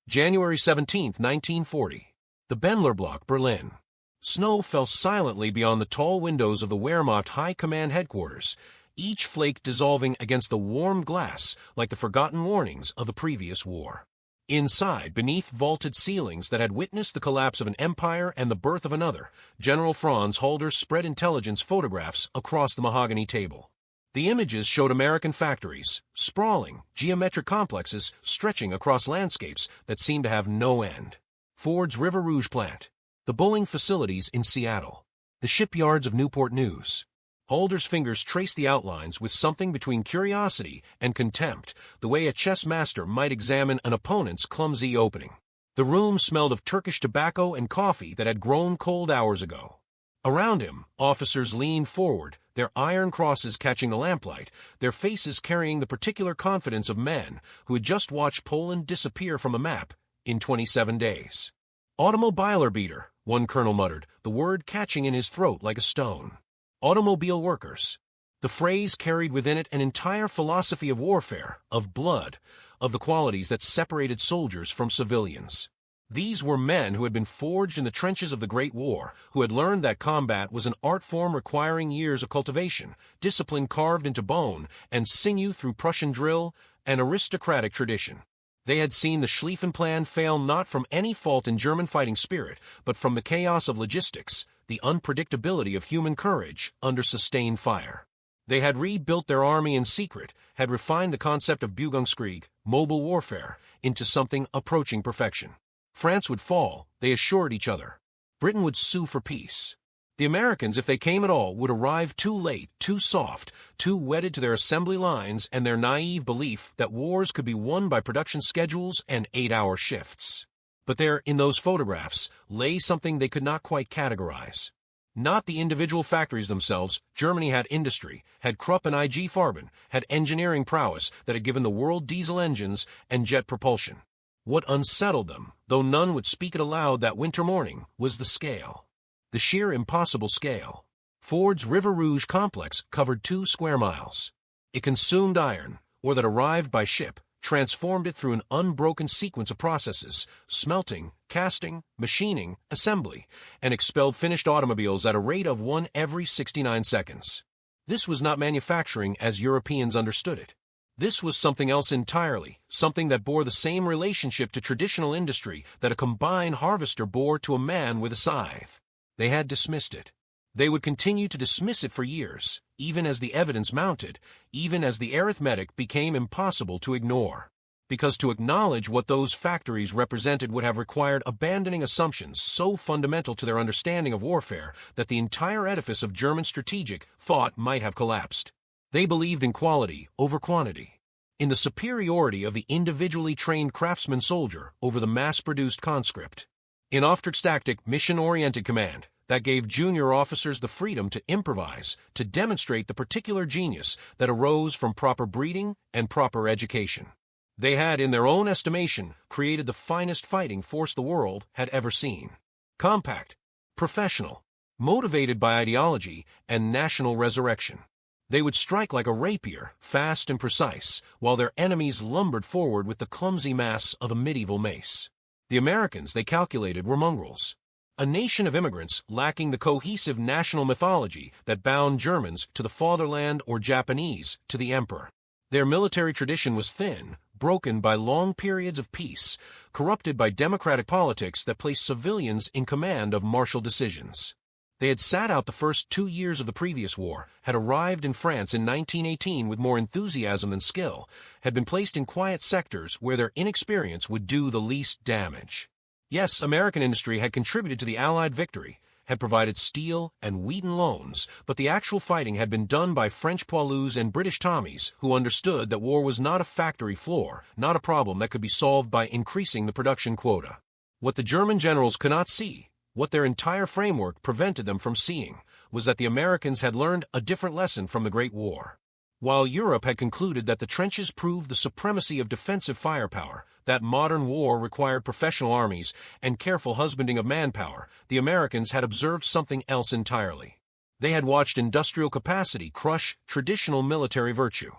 January 17, 1940. The Bendlerblock, Berlin. Snow fell silently beyond the tall windows of the Wehrmacht High Command headquarters, each flake dissolving against the warm glass like the forgotten warnings of the previous war. Inside, beneath vaulted ceilings that had witnessed the collapse of an empire and the birth of another, General Franz Halder spread intelligence photographs across the mahogany table. The images showed American factories, sprawling, geometric complexes stretching across landscapes that seemed to have no end. Ford's River Rouge plant, the Boeing facilities in Seattle, the shipyards of Newport News. Halder's fingers traced the outlines with something between curiosity and contempt, the way a chess master might examine an opponent's clumsy opening. The room smelled of Turkish tobacco and coffee that had grown cold hours ago. Around him, officers leaned forward, their iron crosses catching the lamplight, their faces carrying the particular confidence of men who had just watched Poland disappear from a map in 27 days. Automobiler beater, one colonel muttered, the word catching in his throat like a stone. Automobile workers. The phrase carried within it an entire philosophy of warfare, of blood, of the qualities that separated soldiers from civilians. These were men who had been forged in the trenches of the Great War, who had learned that combat was an art form requiring years of cultivation, discipline carved into bone, and sinew through Prussian drill and aristocratic tradition. They had seen the Schlieffen Plan fail not from any fault in German fighting spirit, but from the chaos of logistics, the unpredictability of human courage under sustained fire. They had rebuilt their army in secret, had refined the concept of Bugungskrieg, mobile warfare, into something approaching perfection. France would fall, they assured each other. Britain would sue for peace. The Americans, if they came at all, would arrive too late, too soft, too wedded to their assembly lines and their naive belief that wars could be won by production schedules and 8-hour shifts. But there, in those photographs, lay something they could not quite categorize. Not the individual factories themselves. Germany had industry, had Krupp and IG Farben, had engineering prowess that had given the world diesel engines and jet propulsion. What unsettled them, though none would speak it aloud that winter morning, was the scale. The sheer impossible scale. Ford's River Rouge complex covered 2 square miles. It consumed iron, or that arrived by ship, transformed it through an unbroken sequence of processes, smelting, casting, machining, assembly, and expelled finished automobiles at a rate of 1 every 69 seconds. This was not manufacturing as Europeans understood it. This was something else entirely, something that bore the same relationship to traditional industry that a combine harvester bore to a man with a scythe. They had dismissed it. They would continue to dismiss it for years, even as the evidence mounted, even as the arithmetic became impossible to ignore. Because to acknowledge what those factories represented would have required abandoning assumptions so fundamental to their understanding of warfare that the entire edifice of German strategic thought might have collapsed. They believed in quality over quantity, in the superiority of the individually trained craftsman soldier over the mass-produced conscript, in Auftragstaktik, mission-oriented command that gave junior officers the freedom to improvise, to demonstrate the particular genius that arose from proper breeding and proper education. They had, in their own estimation, created the finest fighting force the world had ever seen. Compact, professional, motivated by ideology and national resurrection. They would strike like a rapier, fast and precise, while their enemies lumbered forward with the clumsy mass of a medieval mace. The Americans, they calculated, were mongrels. A nation of immigrants lacking the cohesive national mythology that bound Germans to the fatherland or Japanese to the emperor. Their military tradition was thin, broken by long periods of peace, corrupted by democratic politics that placed civilians in command of martial decisions. They had sat out the first 2 years of the previous war, had arrived in France in 1918 with more enthusiasm than skill, had been placed in quiet sectors where their inexperience would do the least damage. Yes, American industry had contributed to the Allied victory, had provided steel and wheaten loans, but the actual fighting had been done by French poilus and British Tommies who understood that war was not a factory floor, not a problem that could be solved by increasing the production quota. What the German generals could not see, what their entire framework prevented them from seeing, was that the Americans had learned a different lesson from the Great War. While Europe had concluded that the trenches proved the supremacy of defensive firepower, that modern war required professional armies and careful husbanding of manpower, the Americans had observed something else entirely. They had watched industrial capacity crush traditional military virtue.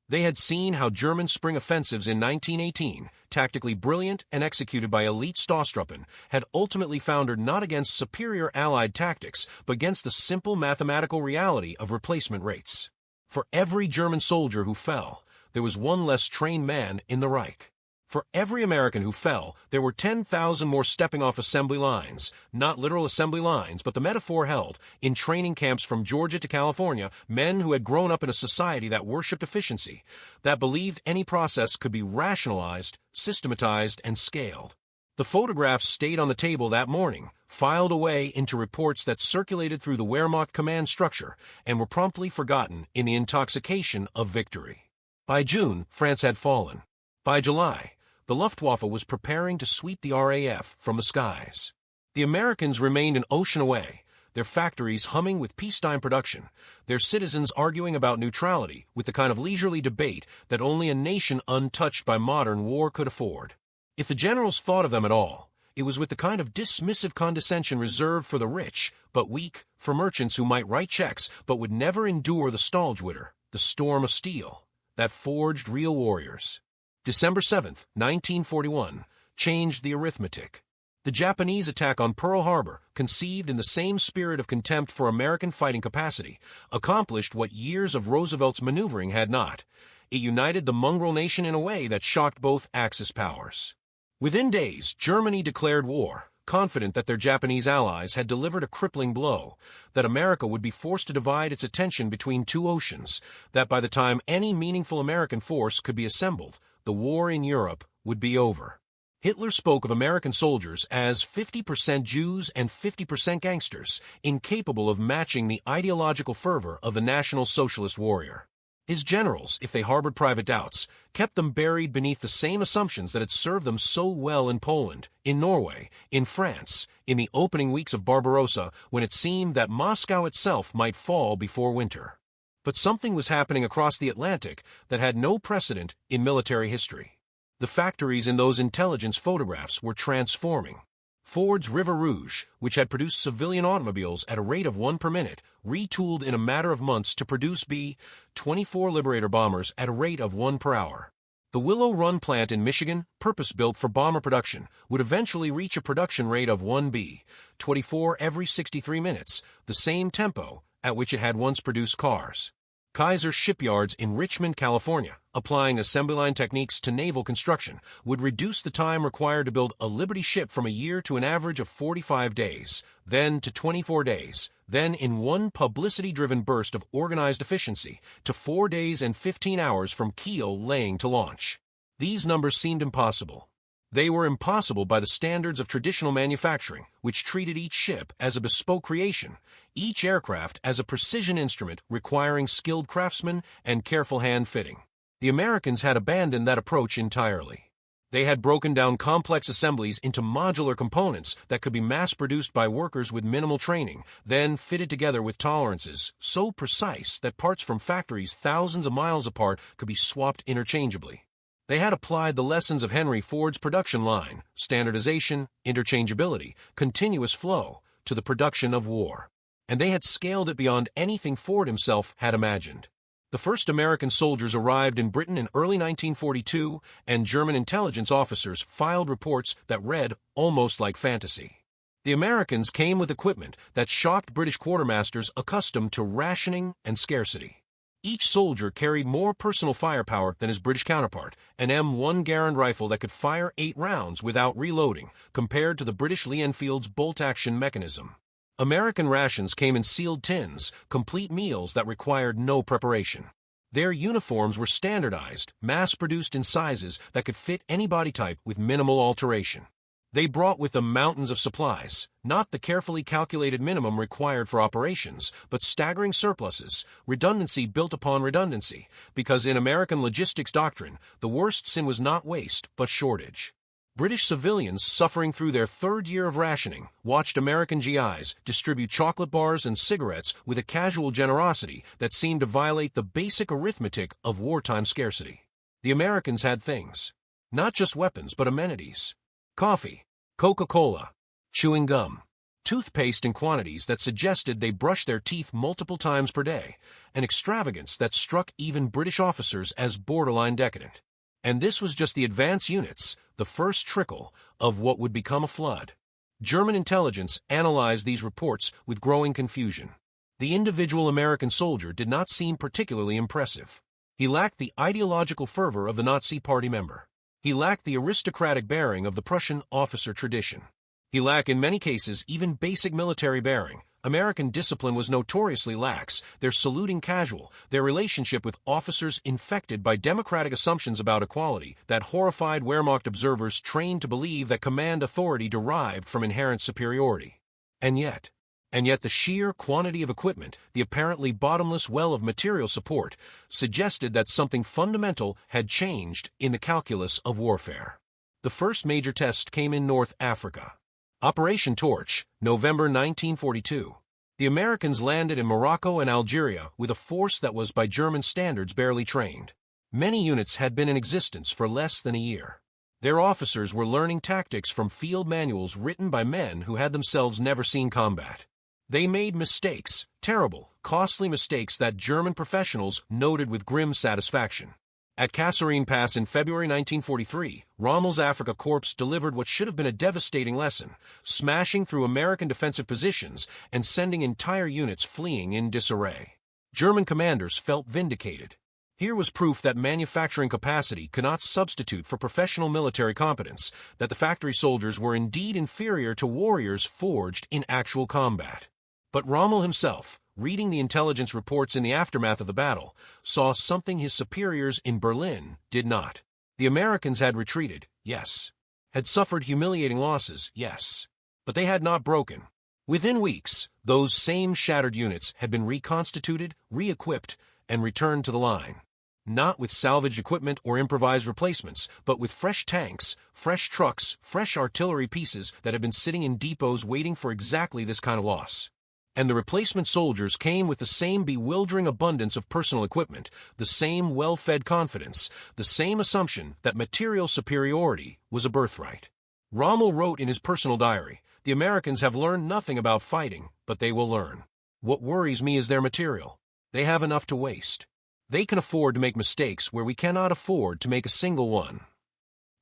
They had seen how German spring offensives in 1918, tactically brilliant and executed by elite Stoßtruppen, had ultimately foundered not against superior Allied tactics, but against the simple mathematical reality of replacement rates. For every German soldier who fell, there was one less trained man in the Reich. For every American who fell, there were 10,000 more stepping off assembly lines, not literal assembly lines, but the metaphor held, in training camps from Georgia to California, men who had grown up in a society that worshipped efficiency, that believed any process could be rationalized, systematized, and scaled. The photographs stayed on the table that morning, filed away into reports that circulated through the Wehrmacht command structure, and were promptly forgotten in the intoxication of victory. By June, France had fallen. By July, the Luftwaffe was preparing to sweep the RAF from the skies. The Americans remained an ocean away, their factories humming with peacetime production, their citizens arguing about neutrality with the kind of leisurely debate that only a nation untouched by modern war could afford. If the generals thought of them at all, it was with the kind of dismissive condescension reserved for the rich, but weak, for merchants who might write checks but would never endure the Stahlgewitter, the storm of steel, that forged real warriors. December 7, 1941, changed the arithmetic. The Japanese attack on Pearl Harbor, conceived in the same spirit of contempt for American fighting capacity, accomplished what years of Roosevelt's maneuvering had not. It united the mongrel nation in a way that shocked both Axis powers. Within days, Germany declared war, confident that their Japanese allies had delivered a crippling blow, that America would be forced to divide its attention between two oceans, that by the time any meaningful American force could be assembled, the war in Europe would be over. Hitler spoke of American soldiers as 50% Jews and 50% gangsters, incapable of matching the ideological fervor of the National Socialist warrior. His generals, if they harbored private doubts, kept them buried beneath the same assumptions that had served them so well in Poland, in Norway, in France, in the opening weeks of Barbarossa, when it seemed that Moscow itself might fall before winter. But something was happening across the Atlantic that had no precedent in military history. The factories in those intelligence photographs were transforming. Ford's River Rouge, which had produced civilian automobiles at a rate of 1 per minute, retooled in a matter of months to produce B-24 Liberator bombers at a rate of 1 per hour. The Willow Run plant in Michigan, purpose-built for bomber production, would eventually reach a production rate of 1 B-24 every 63 minutes, the same tempo at which it had once produced cars. Kaiser shipyards in Richmond, California, applying assembly line techniques to naval construction, would reduce the time required to build a Liberty ship from a year to an average of 45 days, then to 24 days, then in one publicity-driven burst of organized efficiency, to 4 days and 15 hours from keel laying to launch. These numbers seemed impossible. They were impossible by the standards of traditional manufacturing, which treated each ship as a bespoke creation, each aircraft as a precision instrument requiring skilled craftsmen and careful hand-fitting. The Americans had abandoned that approach entirely. They had broken down complex assemblies into modular components that could be mass-produced by workers with minimal training, then fitted together with tolerances so precise that parts from factories thousands of miles apart could be swapped interchangeably. They had applied the lessons of Henry Ford's production line, standardization, interchangeability, continuous flow, to the production of war. And they had scaled it beyond anything Ford himself had imagined. The first American soldiers arrived in Britain in early 1942, and German intelligence officers filed reports that read almost like fantasy. The Americans came with equipment that shocked British quartermasters accustomed to rationing and scarcity. Each soldier carried more personal firepower than his British counterpart, an M1 Garand rifle that could fire 8 rounds without reloading, compared to the British Lee Enfield's bolt-action mechanism. American rations came in sealed tins, complete meals that required no preparation. Their uniforms were standardized, mass-produced in sizes that could fit any body type with minimal alteration. They brought with them mountains of supplies, not the carefully calculated minimum required for operations, but staggering surpluses, redundancy built upon redundancy, because in American logistics doctrine, the worst sin was not waste, but shortage. British civilians suffering through their 3rd year of rationing watched American GIs distribute chocolate bars and cigarettes with a casual generosity that seemed to violate the basic arithmetic of wartime scarcity. The Americans had things. Not just weapons, but amenities. Coffee, Coca-Cola, chewing gum. toothpaste in quantities that suggested they brushed their teeth multiple times per day, an extravagance that struck even British officers as borderline decadent. And this was just the advance units, the first trickle of what would become a flood. German intelligence analyzed these reports with growing confusion. The individual American soldier did not seem particularly impressive. He lacked the ideological fervor of the Nazi Party member. He lacked the aristocratic bearing of the Prussian officer tradition. He lacked in many cases even basic military bearing. American discipline was notoriously lax, their saluting casual, their relationship with officers infected by democratic assumptions about equality that horrified Wehrmacht observers trained to believe that command authority derived from inherent superiority. And yet the sheer quantity of equipment, the apparently bottomless well of material support, suggested that something fundamental had changed in the calculus of warfare. The first major test came in North Africa. Operation Torch, November 1942. The Americans landed in Morocco and Algeria with a force that was by German standards barely trained. Many units had been in existence for less than a year. Their officers were learning tactics from field manuals written by men who had themselves never seen combat. They made mistakes, terrible, costly mistakes that German professionals noted with grim satisfaction. At Kasserine Pass in February 1943, Rommel's Afrika Korps delivered what should have been a devastating lesson, smashing through American defensive positions and sending entire units fleeing in disarray. German commanders felt vindicated. Here was proof that manufacturing capacity could not substitute for professional military competence, that the factory soldiers were indeed inferior to warriors forged in actual combat. But Rommel himself, reading the intelligence reports in the aftermath of the battle, saw something his superiors in Berlin did not. The Americans had retreated, yes. Had suffered humiliating losses, yes. But they had not broken. Within weeks, those same shattered units had been reconstituted, re-equipped, and returned to the line. Not with salvaged equipment or improvised replacements, but with fresh tanks, fresh trucks, fresh artillery pieces that had been sitting in depots waiting for exactly this kind of loss. And the replacement soldiers came with the same bewildering abundance of personal equipment, the same well-fed confidence, the same assumption that material superiority was a birthright. Rommel wrote in his personal diary, "The Americans have learned nothing about fighting, but they will learn. What worries me is their material. They have enough to waste. They can afford to make mistakes where we cannot afford to make a single one."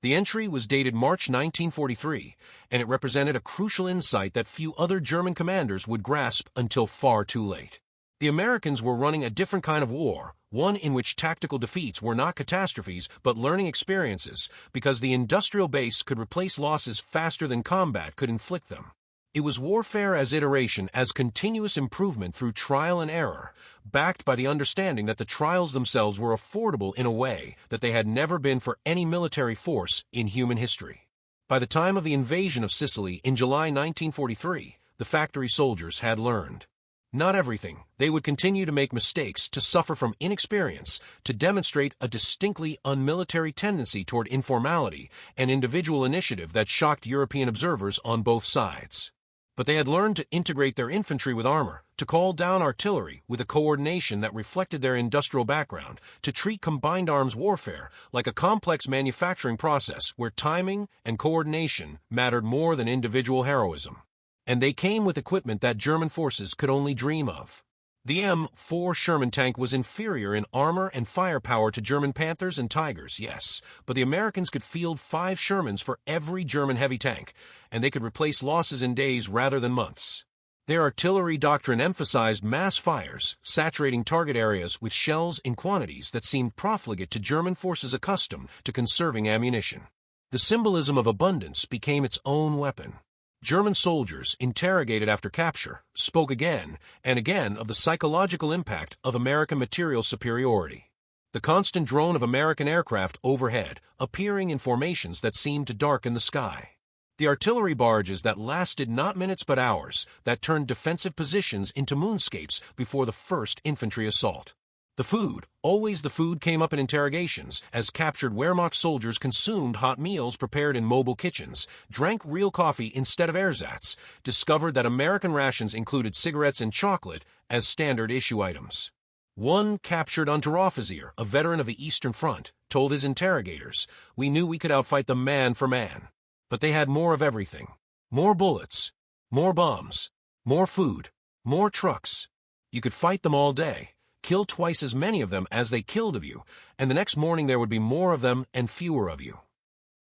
The entry was dated March 1943, and it represented a crucial insight that few other German commanders would grasp until far too late. The Americans were running a different kind of war, one in which tactical defeats were not catastrophes but learning experiences, because the industrial base could replace losses faster than combat could inflict them. It was warfare as iteration, as continuous improvement through trial and error, backed by the understanding that the trials themselves were affordable in a way that they had never been for any military force in human history. By the time of the invasion of Sicily in July 1943, the factory soldiers had learned. Not everything. They would continue to make mistakes, to suffer from inexperience, to demonstrate a distinctly unmilitary tendency toward informality and individual initiative that shocked European observers on both sides. But they had learned to integrate their infantry with armor, to call down artillery with a coordination that reflected their industrial background, to treat combined arms warfare like a complex manufacturing process where timing and coordination mattered more than individual heroism. And they came with equipment that German forces could only dream of. The M4 Sherman tank was inferior in armor and firepower to German Panthers and Tigers, yes, but the Americans could field 5 Shermans for every German heavy tank, and they could replace losses in days rather than months. Their artillery doctrine emphasized mass fires, saturating target areas with shells in quantities that seemed profligate to German forces accustomed to conserving ammunition. The symbolism of abundance became its own weapon. German soldiers, interrogated after capture, spoke again and again of the psychological impact of American material superiority. The constant drone of American aircraft overhead, appearing in formations that seemed to darken the sky. The artillery barrages that lasted not minutes but hours, that turned defensive positions into moonscapes before the first infantry assault. The food, always the food, came up in interrogations, as captured Wehrmacht soldiers consumed hot meals prepared in mobile kitchens, drank real coffee instead of ersatz, discovered that American rations included cigarettes and chocolate as standard issue items. One captured Unteroffizier, a veteran of the Eastern Front, told his interrogators, "We knew we could outfight them man for man. But they had more of everything. More bullets, More bombs, more food, more trucks. You could fight them all day, kill twice as many of them as they killed of you, and the next morning there would be more of them and fewer of you.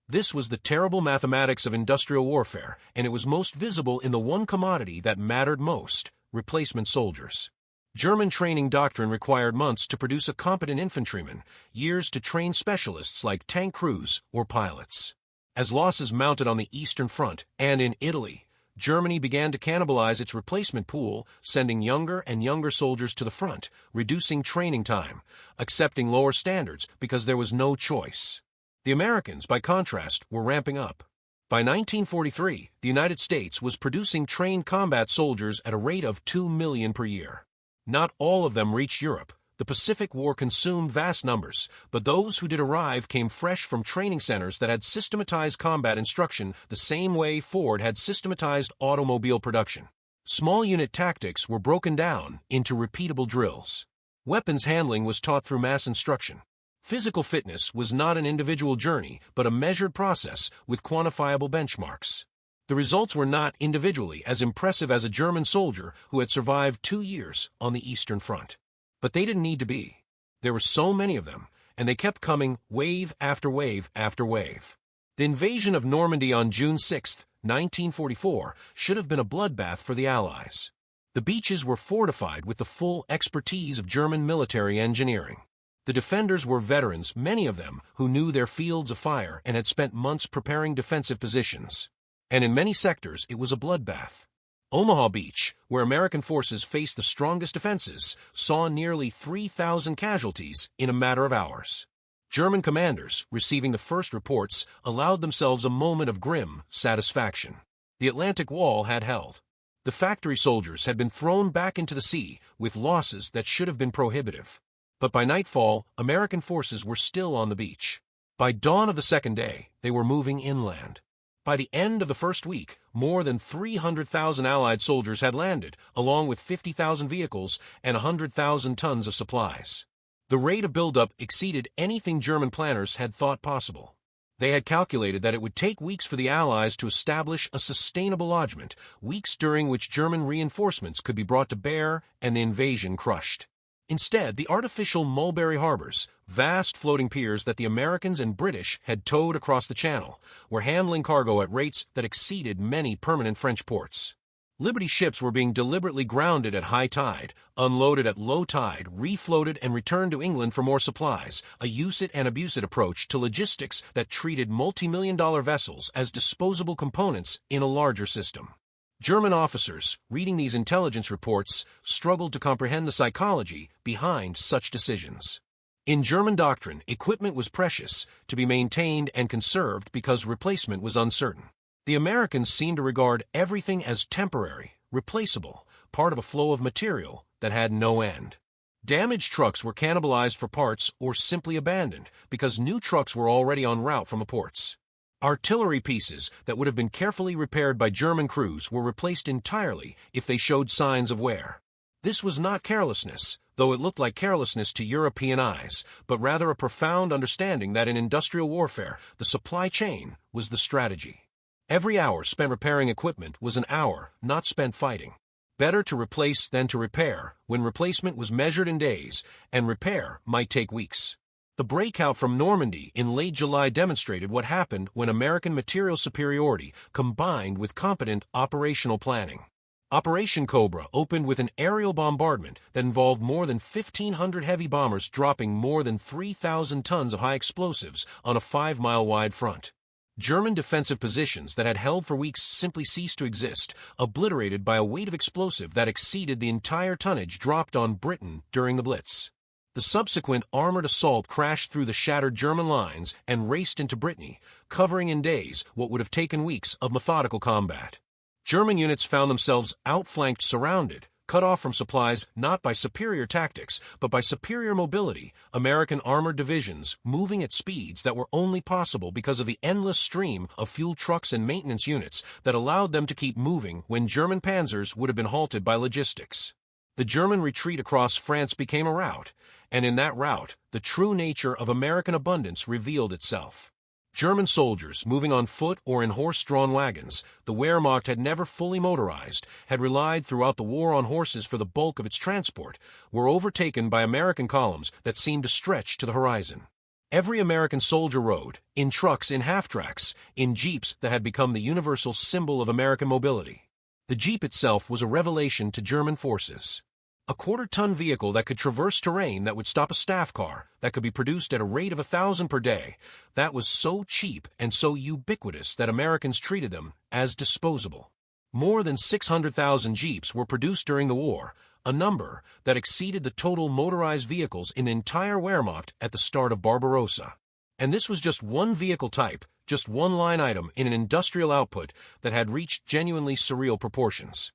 This was the terrible mathematics of industrial warfare, and it was most visible in the one commodity that mattered most: replacement soldiers. German training doctrine required months to produce a competent infantryman, years to train specialists like tank crews or pilots. As losses mounted on the Eastern Front and in Italy, Germany began to cannibalize its replacement pool, sending younger and younger soldiers to the front, reducing training time, accepting lower standards because there was no choice. The Americans, by contrast, were ramping up. By 1943, the United States was producing trained combat soldiers at a rate of 2 million per year. Not all of them reached Europe. The Pacific War consumed vast numbers, but those who did arrive came fresh from training centers that had systematized combat instruction the same way Ford had systematized automobile production. Small unit tactics were broken down into repeatable drills. Weapons handling was taught through mass instruction. Physical fitness was not an individual journey, but a measured process with quantifiable benchmarks. The results were not individually as impressive as a German soldier who had survived 2 years on the Eastern Front. But they didn't need to be. There were so many of them, and they kept coming wave after wave after wave. The invasion of Normandy on June 6, 1944, should have been a bloodbath for the Allies. The beaches were fortified with the full expertise of German military engineering. The defenders were veterans, many of them, who knew their fields of fire and had spent months preparing defensive positions. And in many sectors, it was a bloodbath. Omaha Beach, where American forces faced the strongest defenses, saw nearly 3,000 casualties in a matter of hours. German commanders, receiving the first reports, allowed themselves a moment of grim satisfaction. The Atlantic Wall had held. The factory soldiers had been thrown back into the sea with losses that should have been prohibitive. But by nightfall, American forces were still on the beach. By dawn of the second day, they were moving inland. By the end of the first week, more than 300,000 Allied soldiers had landed, along with 50,000 vehicles and 100,000 tons of supplies. The rate of buildup exceeded anything German planners had thought possible. They had calculated that it would take weeks for the Allies to establish a sustainable lodgment, weeks during which German reinforcements could be brought to bear and the invasion crushed. Instead, the artificial Mulberry harbors, vast floating piers that the Americans and British had towed across the Channel, were handling cargo at rates that exceeded many permanent French ports. Liberty ships were being deliberately grounded at high tide, unloaded at low tide, refloated and returned to England for more supplies, a use it and abuse it approach to logistics that treated multi-million-dollar vessels as disposable components in a larger system. German officers, reading these intelligence reports, struggled to comprehend the psychology behind such decisions. In German doctrine, equipment was precious, to be maintained and conserved because replacement was uncertain. The Americans seemed to regard everything as temporary, replaceable, part of a flow of material that had no end. Damaged trucks were cannibalized for parts or simply abandoned because new trucks were already en route from the ports. Artillery pieces that would have been carefully repaired by German crews were replaced entirely if they showed signs of wear. This was not carelessness, though it looked like carelessness to European eyes, but rather a profound understanding that in industrial warfare, the supply chain was the strategy. Every hour spent repairing equipment was an hour not spent fighting. Better to replace than to repair, when replacement was measured in days, and repair might take weeks. The breakout from Normandy in late July demonstrated what happened when American material superiority combined with competent operational planning. Operation Cobra opened with an aerial bombardment that involved more than 1,500 heavy bombers dropping more than 3,000 tons of high explosives on a 5-mile-wide front. German defensive positions that had held for weeks simply ceased to exist, obliterated by a weight of explosive that exceeded the entire tonnage dropped on Britain during the Blitz. The subsequent armored assault crashed through the shattered German lines and raced into Brittany, covering in days what would have taken weeks of methodical combat. German units found themselves outflanked, surrounded, cut off from supplies not by superior tactics, but by superior mobility, American armored divisions moving at speeds that were only possible because of the endless stream of fuel trucks and maintenance units that allowed them to keep moving when German panzers would have been halted by logistics. The German retreat across France became a rout, and in that rout, the true nature of American abundance revealed itself. German soldiers, moving on foot or in horse-drawn wagons, the Wehrmacht had never fully motorized, had relied throughout the war on horses for the bulk of its transport, were overtaken by American columns that seemed to stretch to the horizon. Every American soldier rode, in trucks, in half-tracks, in jeeps that had become the universal symbol of American mobility. The jeep itself was a revelation to German forces. A quarter-ton vehicle that could traverse terrain that would stop a staff car, that could be produced at a rate of 1,000 per day, that was so cheap and so ubiquitous that Americans treated them as disposable. More than 600,000 jeeps were produced during the war, a number that exceeded the total motorized vehicles in the entire Wehrmacht at the start of Barbarossa. And this was just one vehicle type, just one line item in an industrial output that had reached genuinely surreal proportions.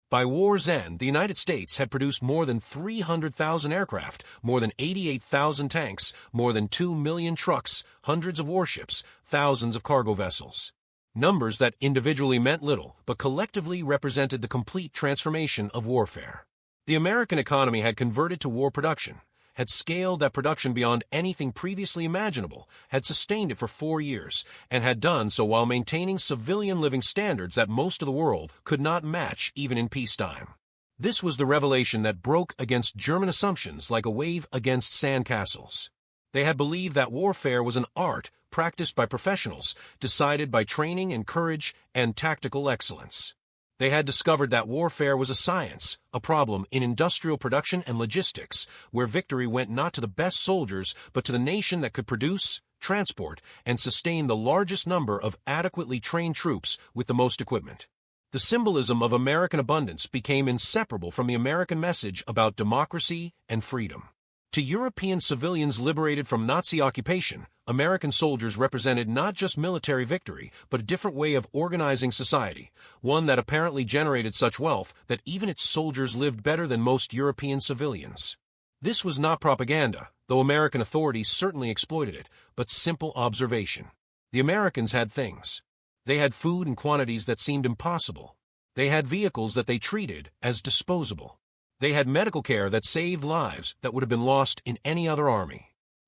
By war's end, the United States had produced more than 300,000 aircraft, more than 88,000 tanks, more than 2 million trucks, hundreds of warships, thousands of cargo vessels. Numbers that individually meant little, but collectively represented the complete transformation of warfare. The American economy had converted to war production, had scaled that production beyond anything previously imaginable, had sustained it for 4 years, and had done so while maintaining civilian living standards that most of the world could not match even in peacetime. This was the revelation that broke against German assumptions like a wave against sandcastles. They had believed that warfare was an art practiced by professionals, decided by training and courage and tactical excellence. They had discovered that warfare was a science, a problem in industrial production and logistics, where victory went not to the best soldiers, but to the nation that could produce, transport, and sustain the largest number of adequately trained troops with the most equipment. The symbolism of American abundance became inseparable from the American message about democracy and freedom. To European civilians liberated from Nazi occupation, American soldiers represented not just military victory, but a different way of organizing society, one that apparently generated such wealth that even its soldiers lived better than most European civilians. This was not propaganda, though American authorities certainly exploited it, but simple observation. The Americans had things. They had food in quantities that seemed impossible. They had vehicles that they treated as disposable. They had medical care that saved lives that would have been lost in any other army.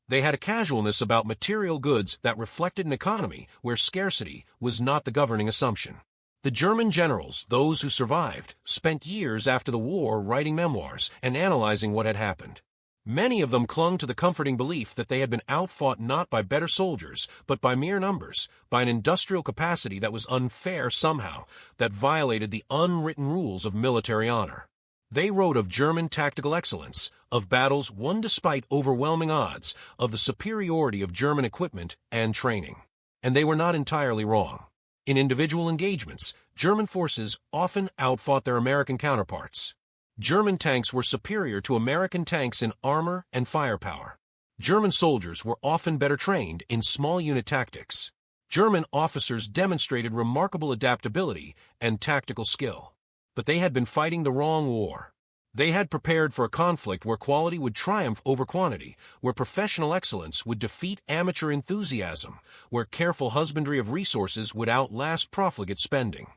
They had a casualness about material goods that reflected an economy where scarcity was not the governing assumption. The German generals, those who survived, spent years after the war writing memoirs and analyzing what had happened. Many of them clung to the comforting belief that they had been outfought not by better soldiers, but by mere numbers, by an industrial capacity that was unfair somehow, that violated the unwritten rules of military honor. They wrote of German tactical excellence, of battles won despite overwhelming odds, of the superiority of German equipment and training. And they were not entirely wrong. In individual engagements, German forces often outfought their American counterparts. German tanks were superior to American tanks in armor and firepower. German soldiers were often better trained in small unit tactics. German officers demonstrated remarkable adaptability and tactical skill. But they had been fighting the wrong war. They had prepared for a conflict where quality would triumph over quantity, where professional excellence would defeat amateur enthusiasm, where careful husbandry of resources would outlast profligate spending.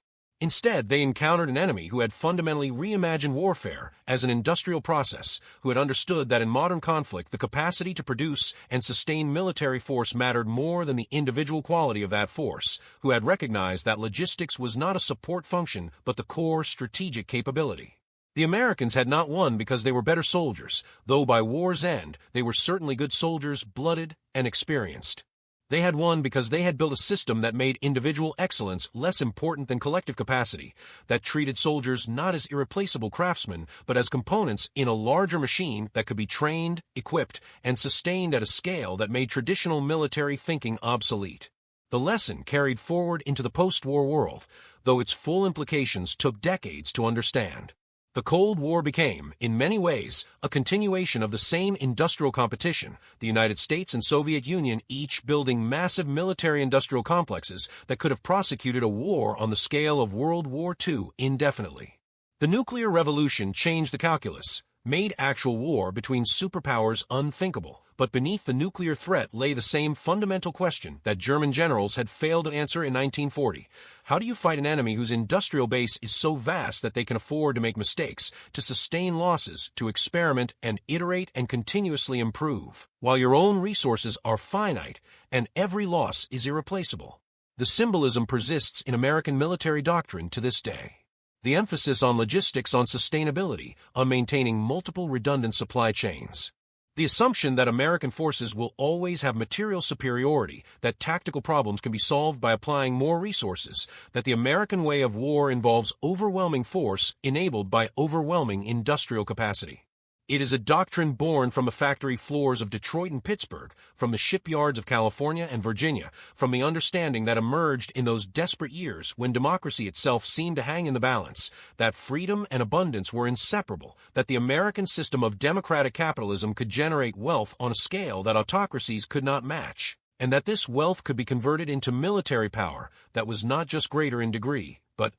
Instead, they encountered an enemy who had fundamentally reimagined warfare as an industrial process, who had understood that in modern conflict the capacity to produce and sustain military force mattered more than the individual quality of that force, who had recognized that logistics was not a support function but the core strategic capability. The Americans had not won because they were better soldiers, though by war's end they were certainly good soldiers, blooded and experienced. They had won because they had built a system that made individual excellence less important than collective capacity, that treated soldiers not as irreplaceable craftsmen, but as components in a larger machine that could be trained, equipped, and sustained at a scale that made traditional military thinking obsolete. The lesson carried forward into the post-war world, though its full implications took decades to understand. The Cold War became, in many ways, a continuation of the same industrial competition, the United States and Soviet Union each building massive military-industrial complexes that could have prosecuted a war on the scale of World War II indefinitely. The nuclear revolution changed the calculus, made actual war between superpowers unthinkable, But beneath the nuclear threat lay the same fundamental question that German generals had failed to answer in 1940. How do you fight an enemy whose industrial base is so vast that they can afford to make mistakes, to sustain losses, to experiment and iterate and continuously improve, while your own resources are finite and every loss is irreplaceable? The symbolism persists in American military doctrine to this day. The emphasis on logistics, on sustainability, on maintaining multiple redundant supply chains. The assumption that American forces will always have material superiority, that tactical problems can be solved by applying more resources, that the American way of war involves overwhelming force enabled by overwhelming industrial capacity. It is a doctrine born from the factory floors of Detroit and Pittsburgh, from the shipyards of California and Virginia, from the understanding that emerged in those desperate years when democracy itself seemed to hang in the balance, that freedom and abundance were inseparable, that the American system of democratic capitalism could generate wealth on a scale that autocracies could not match, and that this wealth could be converted into military power that was not just greater in degree, but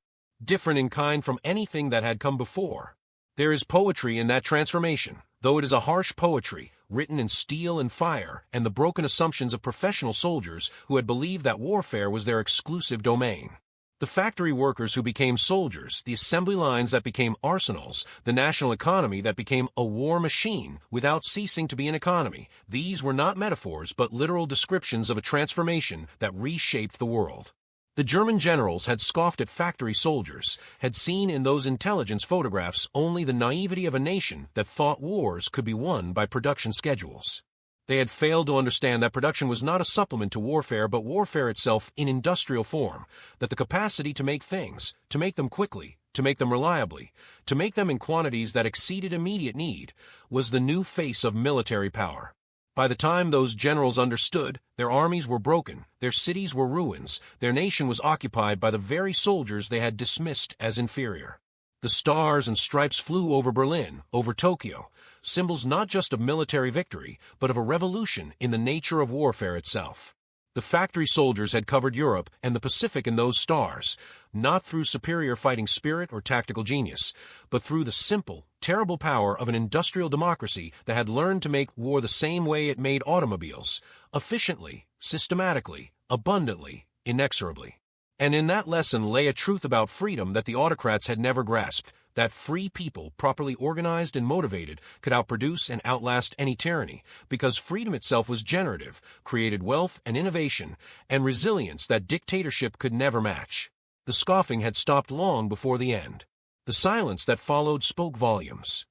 different in kind from anything that had come before. There is poetry in that transformation, though it is a harsh poetry, written in steel and fire, and the broken assumptions of professional soldiers who had believed that warfare was their exclusive domain. The factory workers who became soldiers, the assembly lines that became arsenals, the national economy that became a war machine without ceasing to be an economy, these were not metaphors but literal descriptions of a transformation that reshaped the world. The German generals had scoffed at factory soldiers, had seen in those intelligence photographs only the naivety of a nation that thought wars could be won by production schedules. They had failed to understand that production was not a supplement to warfare but warfare itself in industrial form, that the capacity to make things, to make them quickly, to make them reliably, to make them in quantities that exceeded immediate need, was the new face of military power. By the time those generals understood, their armies were broken, their cities were ruins, their nation was occupied by the very soldiers they had dismissed as inferior. The stars and stripes flew over Berlin, over Tokyo, symbols not just of military victory, but of a revolution in the nature of warfare itself. The factory soldiers had covered Europe and the Pacific in those stars, not through superior fighting spirit or tactical genius, but through the simple, terrible power of an industrial democracy that had learned to make war the same way it made automobiles, efficiently, systematically, abundantly, inexorably. And in that lesson lay a truth about freedom that the autocrats had never grasped, that free people, properly organized and motivated, could outproduce and outlast any tyranny, because freedom itself was generative, created wealth and innovation, and resilience that dictatorship could never match. The scoffing had stopped long before the end. The silence that followed spoke volumes.